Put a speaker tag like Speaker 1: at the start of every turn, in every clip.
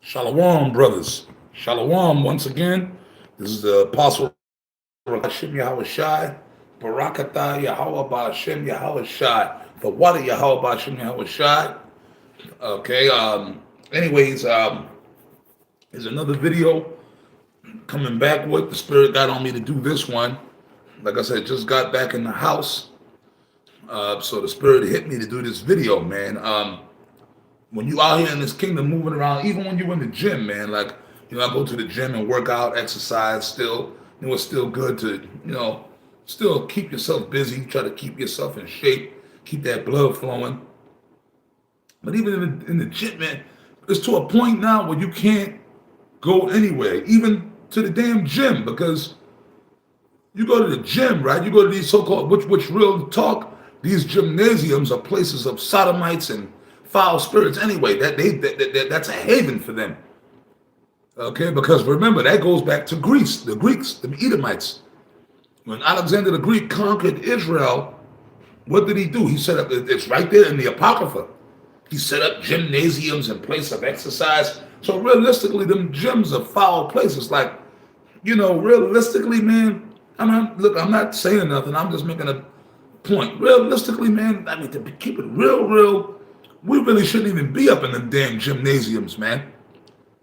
Speaker 1: Shalom, brothers. Shalom once again. This is the Apostle Hashem Yahweh Shai. Barakatah Yahweh Ba'Hashem Yahweh Shai. The water Yahweh Ba'Hashem Yahweh Shai. Okay, anyways, there's another video coming back with. The Spirit got on me to do this one. Like I said, just got back in the house. So the Spirit hit me to do this video, man. When you out here in this kingdom moving around, even when you're in the gym, man, like, I go to the gym and work out, exercise still. It's still good to, still keep yourself busy, try to keep yourself in shape, keep that blood flowing. But even in the gym, man, it's to a point now where you can't go anywhere, even to the damn gym, because you go to the gym, right? You go to these so-called, which real talk, these gymnasiums are places of sodomites and foul spirits anyway. That's a haven for them. Okay, because remember, that goes back to Greece, the Greeks, the Edomites. When Alexander the Greek conquered Israel, what did he do? He set up, it's right there in the Apocrypha. He set up gymnasiums and place of exercise. So realistically, them gyms are foul places. Like, realistically, man, I'm not saying nothing. I'm just making a point. Realistically, man, I mean, to keep it real, we really shouldn't even be up in the damn gymnasiums, man.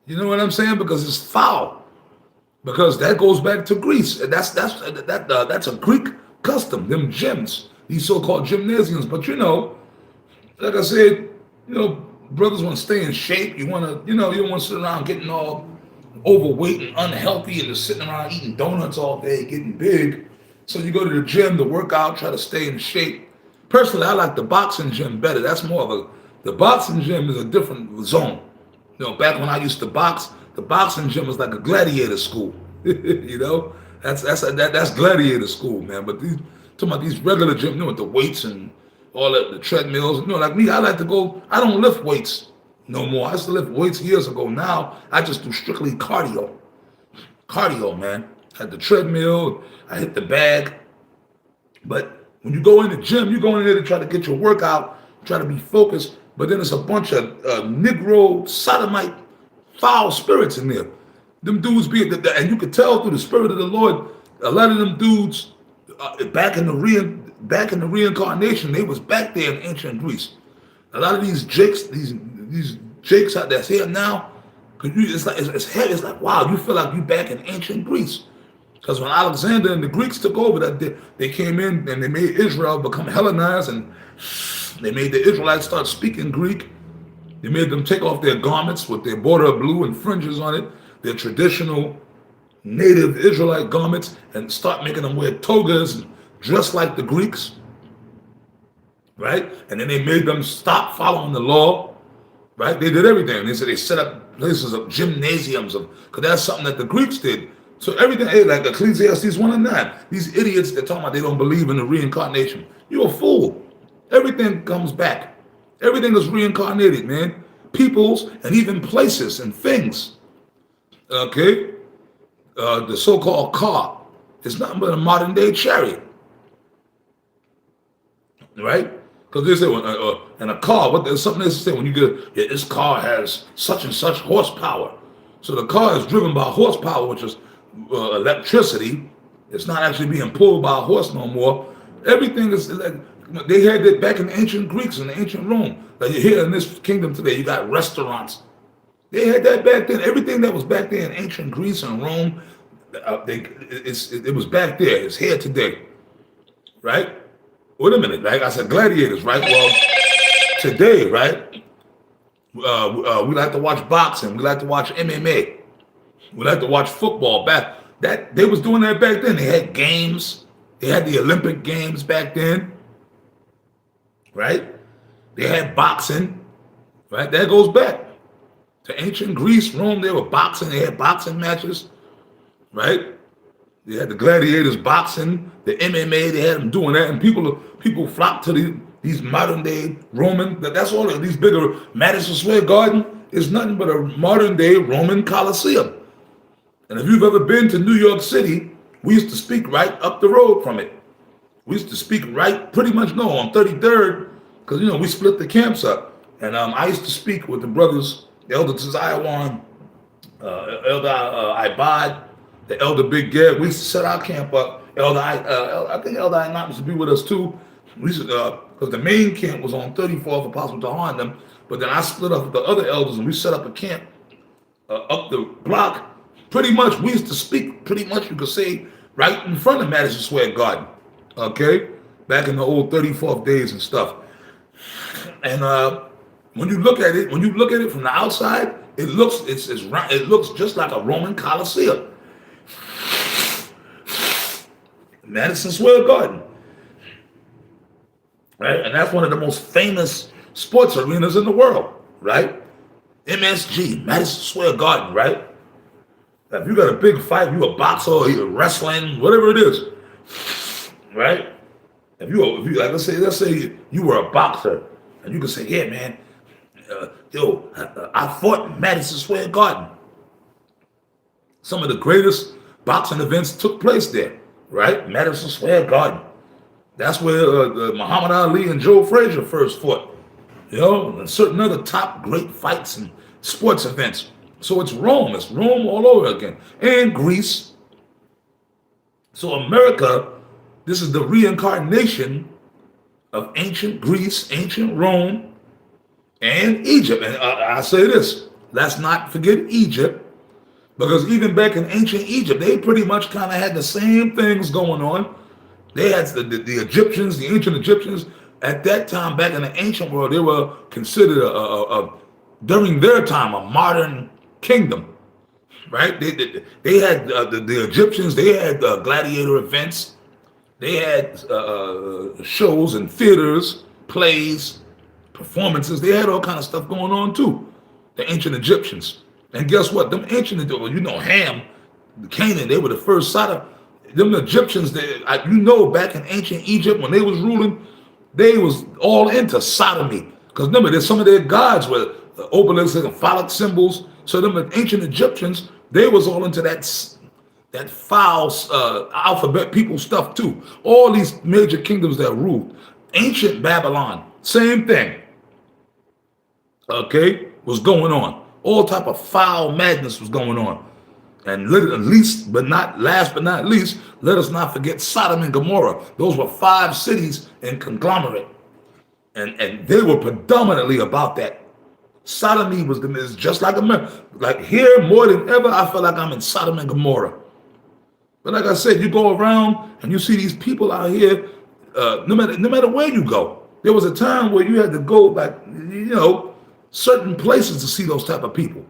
Speaker 1: You know what I'm saying? Because it's foul. Because that goes back to Greece. That's a Greek custom. Them gyms, these so-called gymnasiums. But like I said, brothers want to stay in shape. You want to, you don't want to sit around getting all overweight and unhealthy and just sitting around eating donuts all day, getting big. So you go to the gym to work out, try to stay in shape. Personally, I like the boxing gym better. That's more of the boxing gym is a different zone. Back when I used to box, the boxing gym was like a gladiator school. That's gladiator school, man. But talking about these regular gyms, with the weights and all that, the treadmills. Like me, I like to go. I don't lift weights no more. I used to lift weights years ago. Now I just do strictly cardio. Cardio, man. I had the treadmill. I hit the bag. But when you go in the gym, you go in there to try to get your workout, try to be focused. But then it's a bunch of Negro, sodomite, foul spirits in there. Them dudes and you could tell through the Spirit of the Lord, a lot of them dudes back in the reincarnation, they was back there in ancient Greece. A lot of these jakes, these jakes out that's here now, it's heavy. It's like, wow, you feel like you back in ancient Greece. Because when Alexander and the Greeks took over, they came in and they made Israel become Hellenized, and they made the Israelites start speaking Greek. They made them take off their garments with their border of blue and fringes on it, their traditional native Israelite garments, and start making them wear togas and dress like the Greeks, right? And then they made them stop following the law, right? They did everything. They said they set up places of gymnasiums, because that's something that the Greeks did. So everything, like Ecclesiastes 1:9, these idiots that talking about they don't believe in the reincarnation. You're a fool. Everything comes back. Everything is reincarnated, man. Peoples and even places and things. Okay? The so-called car is nothing but a modern day chariot. Right? Because they say, in a car, there's something they say when you get, this car has such and such horsepower. So the car is driven by horsepower, which is electricity. It's not actually being pulled by a horse no more. Everything is like, they had that back in the ancient Greeks and the ancient Rome. Like here in this kingdom today, you got restaurants. They had that back then. Everything that was back there in ancient Greece and Rome, it was back there. It's here today, right? Wait a minute. Like I said, gladiators, right? Well, today, right? We like to watch boxing. We like to watch MMA. We like to watch football. They was doing that back then. They had games. They had the Olympic Games back then. Right? They had boxing, right? That goes back to ancient Greece, Rome. They were boxing. They had boxing matches, right? They had the gladiators boxing, the MMA. They had them doing that, and people flocked to these modern day Roman. That's all. These bigger Madison Square Garden is nothing but a modern day Roman Coliseum. And if you've ever been to New York City, we used to speak right up the road from it. We used to speak right, pretty much on 33rd, because we split the camps up. And I used to speak with the brothers, the Elder Tzion Elder Ibad, the Elder Big Gab. We used to set our camp up. I think Elder Inop used to be with us too. We used to, because the main camp was on 34th Apostle Tahar and them, but then I split up with the other elders and we set up a camp up the block. Pretty much, we used to speak, pretty much, you could say, right in front of Madison Square Garden. Okay? Back in the old 34th days and stuff. And when you look at it from the outside, it looks just like a Roman Colosseum. Madison Square Garden. Right? And that's one of the most famous sports arenas in the world, right? MSG, Madison Square Garden, right? If you got a big fight, you a boxer or you're wrestling, whatever it is, right? If you like, let's say you were a boxer, and you can say, yeah, man, I fought in Madison Square Garden. Some of the greatest boxing events took place there, right? Madison Square Garden. That's where Muhammad Ali and Joe Frazier first fought, and certain other top great fights and sports events. So it's Rome all over again, and Greece. So America, this is the reincarnation of ancient Greece, ancient Rome, and Egypt. And I say this, let's not forget Egypt, because even back in ancient Egypt, they pretty much kind of had the same things going on. They had the Egyptians, the ancient Egyptians, at that time, back in the ancient world, they were considered, during their time, a modern kingdom, right? They had the Egyptians, they had gladiator events, they had shows and theaters, plays, performances. They had all kind of stuff going on too, the ancient Egyptians. And guess what? Them ancient, Ham, Canaan, they were the first Sodom. Them Egyptians, back in ancient Egypt, when they was ruling, they was all into sodomy. Because remember, there's some of their gods were obelisks and phallic symbols. So them ancient Egyptians, they was all into that foul alphabet people stuff too. All these major kingdoms that ruled. Ancient Babylon, same thing. Okay, was going on. All type of foul madness was going on. And last but not least, let us not forget Sodom and Gomorrah. Those were 5 cities in conglomerate. And they were predominantly about that. Sodomy is just like America. Like here, more than ever, I feel like I'm in Sodom and Gomorrah. But like I said, you go around and you see these people out here, no matter where you go. There was a time where you had to go certain places to see those type of people.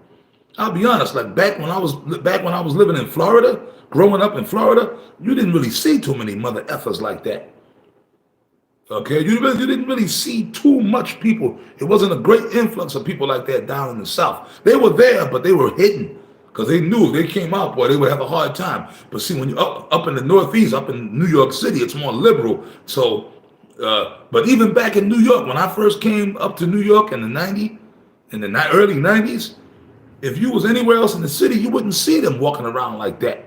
Speaker 1: I'll be honest, like back when I was living in Florida, growing up in Florida, you didn't really see too many mother effers like that. Okay, you didn't really see too much people. It wasn't a great influx of people like that down in the South. They were there, but they were hidden because they knew if they came out, boy, they would have a hard time. But see, when you're up in the Northeast, up in New York City, it's more liberal. So, but even back in New York, when I first came up to New York in the early 90s, if you was anywhere else in the city, you wouldn't see them walking around like that.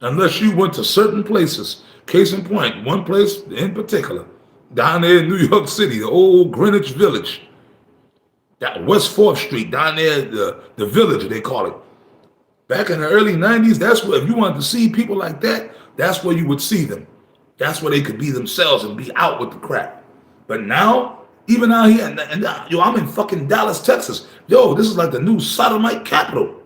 Speaker 1: Unless you went to certain places. Case in point, one place in particular, down there in New York City, the old Greenwich Village. That West 4th Street, down there, the Village, they call it. Back in the early 90s, that's where, if you wanted to see people like that, that's where you would see them. That's where they could be themselves and be out with the crap. But now, even out here, I'm in fucking Dallas, Texas. This is like the new sodomite capital.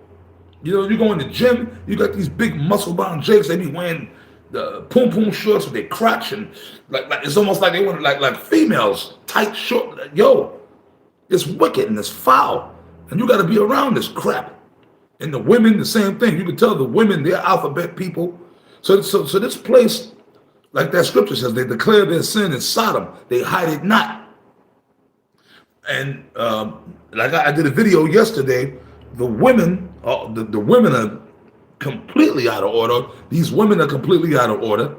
Speaker 1: You go in the gym, you got these big muscle-bound jakes. They be wearing the pom-pom shorts with their crotch, and like it's almost like they want like females, tight short. It's wicked and it's foul, and you got to be around this crap. And the women, the same thing. You can tell the women, they're alphabet people. So this place, like that scripture says, they declare their sin in Sodom. They hide it not. And like I did a video yesterday, the women are completely out of order. These women are completely out of order.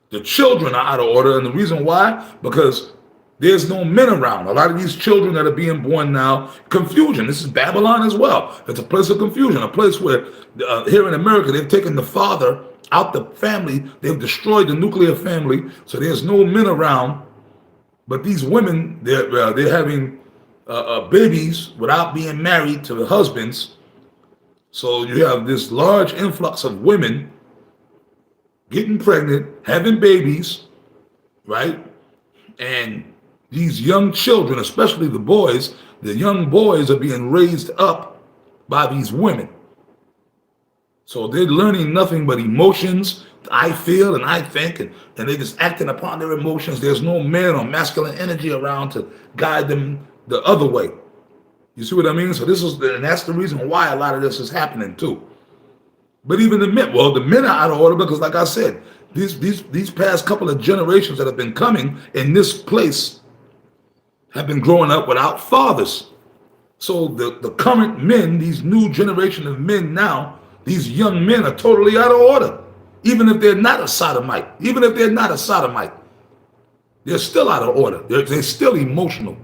Speaker 1: The children are out of order, and the reason why, because there's no men around. A lot of these children that are being born now, confusion. This is Babylon as well. It's a place of confusion, a place where here in America, they've taken the father out the family. They've destroyed the nuclear family, so there's no men around. But these women, they're having babies without being married to the husbands. So you have this large influx of women getting pregnant, having babies, right? And these young children, especially the young boys are being raised up by these women. So they're learning nothing but emotions. I feel and I think, and they're just acting upon their emotions. There's no man or masculine energy around to guide them the other way. You see what I mean? So and that's the reason why a lot of this is happening too. But even the men are out of order because, like I said, these past couple of generations that have been coming in this place have been growing up without fathers. So the current men, these new generation of men now, these young men are totally out of order. Even if they're not a sodomite, they're still out of order. They're still emotional.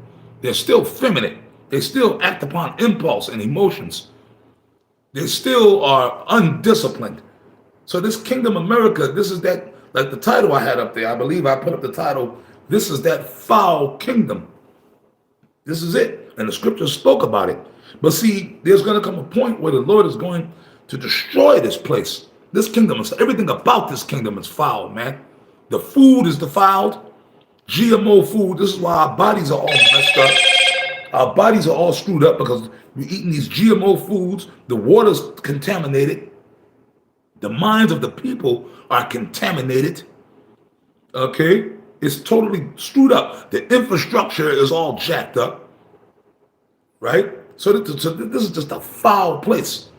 Speaker 1: They're still feminine. They still act upon impulse and emotions. They still are undisciplined. So this Kingdom America, this is that, like the title I had up there, I believe I put up the title, this is that foul kingdom. This is it. And the scriptures spoke about it. But see, there's going to come a point where the Lord is going to destroy this place. This kingdom is, everything about this kingdom is foul, man. The food is defiled. GMO food, this is why our bodies are all messed up. Our bodies are all screwed up because we're eating these GMO foods. The water's contaminated. The minds of the people are contaminated. Okay? It's totally screwed up. The infrastructure is all jacked up. Right? So this is just a foul place.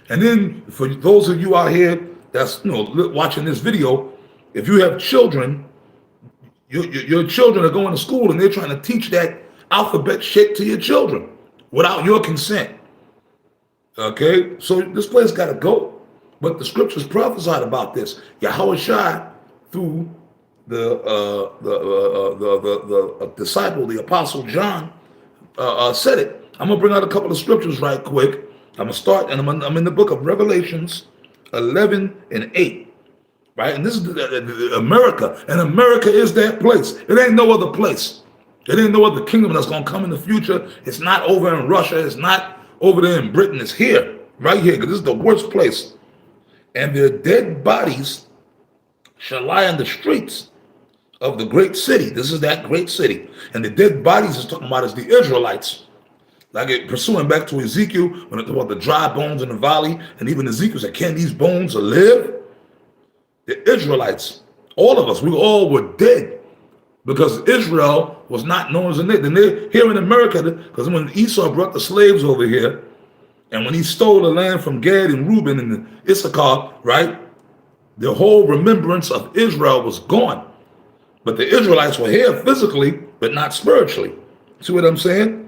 Speaker 1: And then for those of you out here that's watching this video, if you have children, your children are going to school and they're trying to teach that alphabet shit to your children without your consent. Okay? So this place got to go. But the scriptures prophesied about this. Yahweh Shai, through the disciple, the apostle John, said it. I'm gonna bring out a couple of scriptures right quick. I'm gonna start, and I'm in the book of Revelations 11 and 8, right? And this is America, and America is that place. It ain't no other place. It ain't no other kingdom that's gonna come in the future. It's not over in Russia. It's not over there in Britain. It's here, right here, because this is the worst place. And their dead bodies shall lie in the streets of the great city. This is that great city. And the dead bodies is talking about is the Israelites. Like pursuing back to Ezekiel, when it's about the dry bones in the valley, and even Ezekiel said, can these bones live? The Israelites, all of us, we all were dead because Israel was not known as a nation. And they're here in America, because when Esau brought the slaves over here, and when he stole the land from Gad and Reuben and Issachar, right, the whole remembrance of Israel was gone. But the Israelites were here physically, but not spiritually. See what I'm saying?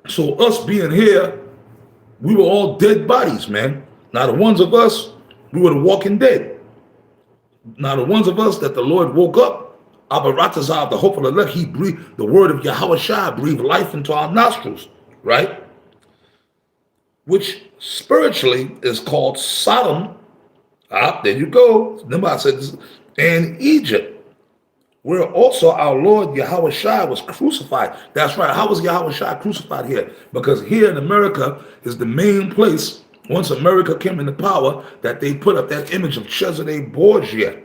Speaker 1: So us being here, we were all dead bodies, man. Now the ones of us, we were the walking dead. Now the ones of us that the Lord woke up, Abaratazah, the hope of the elect, he breathed, the word of Yahweh Shai breathed life into our nostrils, right? Which spiritually is called Sodom. There you go. Remember I said this, and Egypt, where also our Lord Yahweh Shai was crucified. That's right. How was Yahweh Shai crucified here? Because here in America is the main place, once America came into power, that they put up that image of Cesare Borgia.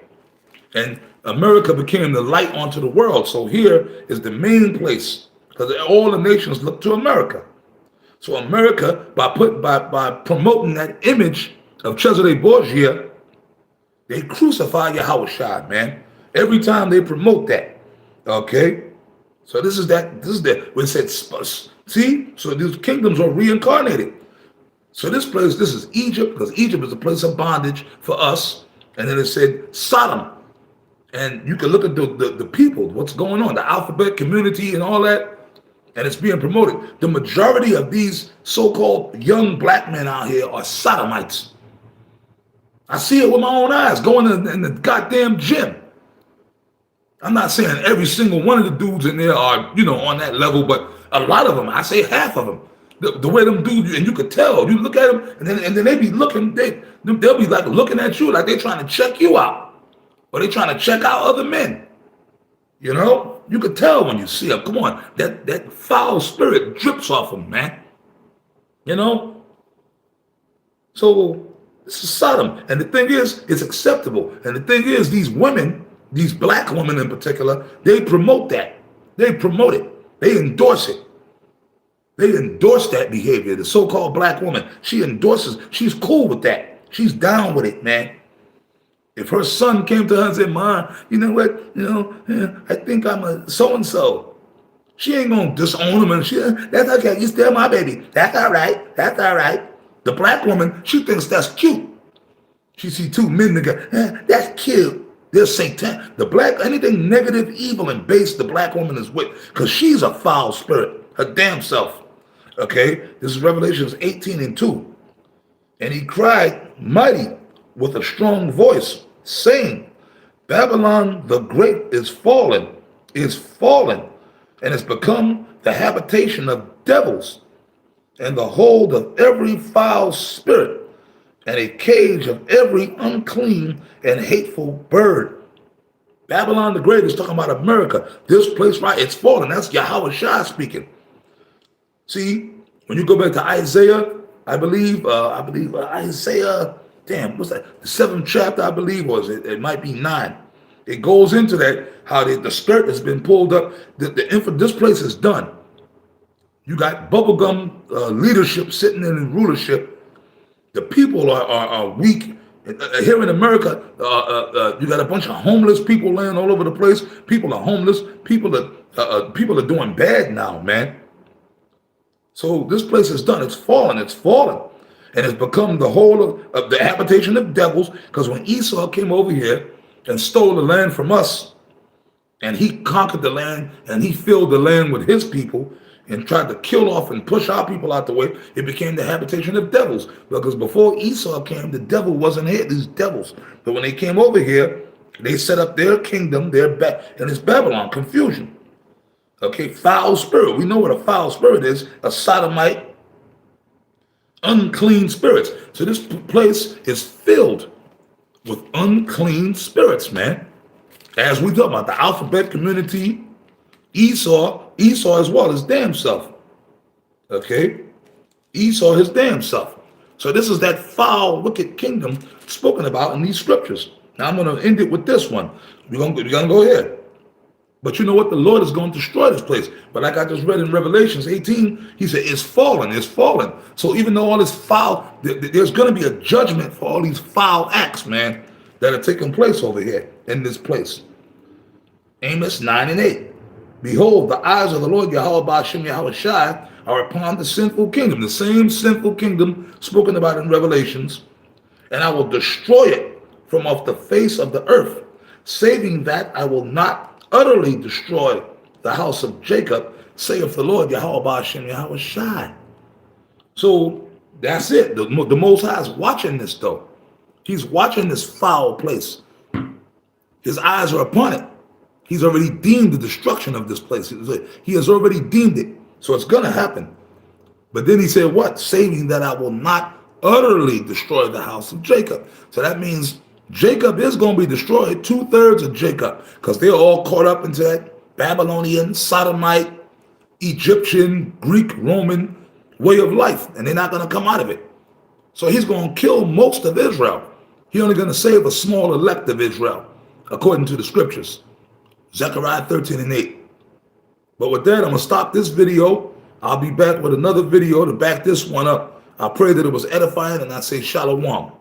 Speaker 1: And America became the light onto the world. So here is the main place, because all the nations look to America. So America, by promoting that image of Cesare Borgia, they crucify Yahweh Shai, man. Every time they promote that, okay? So this is that, when it said, see? So these kingdoms are reincarnated. So this place, this is Egypt, because Egypt is a place of bondage for us. And then it said Sodom. And you can look at the people, what's going on, the alphabet community and all that. And it's being promoted. The majority of these so-called young black men out here are sodomites. I see it with my own eyes going in the goddamn gym. I'm not saying every single one of the dudes in there are, on that level, but a lot of them, I say half of them, the way them dudes, and you could tell, you look at them, and then they be looking, they'll be like looking at you like they're trying to check you out, or they trying to check out other men. You could tell when you see them. Come on, that foul spirit drips off them, man. So this is Sodom. And the thing is, it's acceptable. And the thing is, these women, these black women in particular, they promote that. They promote it. They endorse it. They endorse that behavior. The so-called black woman, she endorses, she's cool with that. She's down with it, man. If her son came to her and said, "Mom, you know what? I think I'm a so-and-so." She ain't gonna disown him, and that's okay. You still my baby. That's all right. That's all right. The black woman, she thinks that's cute. She see two men together. That's cute. They're Satan. The black, anything negative, evil, and base, the black woman is with, because she's a foul spirit, her damn self. Okay? This is Revelations 18:2. And he cried mighty with a strong voice, saying, Babylon the Great is fallen, and has become the habitation of devils, and the hold of every foul spirit, and a cage of every unclean and hateful bird. Babylon the Great is talking about America. This place, right, it's fallen. That's Yahweh Shah speaking. See, when you go back to Isaiah, I believe Isaiah, what's that? The 7th chapter, I believe, was it might be 9. It goes into that, how the skirt has been pulled up. This place is done. You got bubblegum leadership sitting in rulership. The people are weak. Here in America, you got a bunch of homeless people laying all over the place. People are homeless. People are doing bad now, man. So this place is done. It's fallen. It's fallen. And it's become the whole of the habitation of devils. Because when Esau came over here and stole the land from us, and he conquered the land, and he filled the land with his people, and tried to kill off and push our people out the way, it became the habitation of devils. Because before Esau came, the devil wasn't here, these devils. But when they came over here, they set up their kingdom, and it's Babylon, confusion. Okay, foul spirit. We know what a foul spirit is, a sodomite, unclean spirits. So this place is filled with unclean spirits, man. As we talk about the alphabet community, Esau as well, his damn self. Okay? Esau, his damn self. So this is that foul, wicked kingdom spoken about in these scriptures. Now I'm going to end it with this one. We're going to go ahead. But you know what? The Lord is going to destroy this place. But like I just read in Revelations 18, he said, it's fallen, it's fallen. So even though all this foul, there's going to be a judgment for all these foul acts, man, that are taking place over here in this place. Amos 9:8. Behold, the eyes of the Lord Yahweh Ba'ashem Yahweh Shai are upon the sinful kingdom, the same sinful kingdom spoken about in Revelations, and I will destroy it from off the face of the earth, saving that I will not utterly destroy the house of Jacob, saith the Lord Yahweh Ba'ashem Yahweh Shai. So that's it. The Most High is watching this, though. He's watching this foul place. His eyes are upon it. He's already deemed the destruction of this place. He has already deemed it. So it's going to happen. But then he said what? Saving that I will not utterly destroy the house of Jacob. So that means Jacob is going to be destroyed, 2/3 of Jacob, because they're all caught up into that Babylonian, Sodomite, Egyptian, Greek, Roman way of life. And they're not going to come out of it. So he's going to kill most of Israel. He's only going to save a small elect of Israel, according to the scriptures. Zechariah 13:8. But with that, I'm going to stop this video. I'll be back with another video to back this one up. I pray that it was edifying, and I say shalom.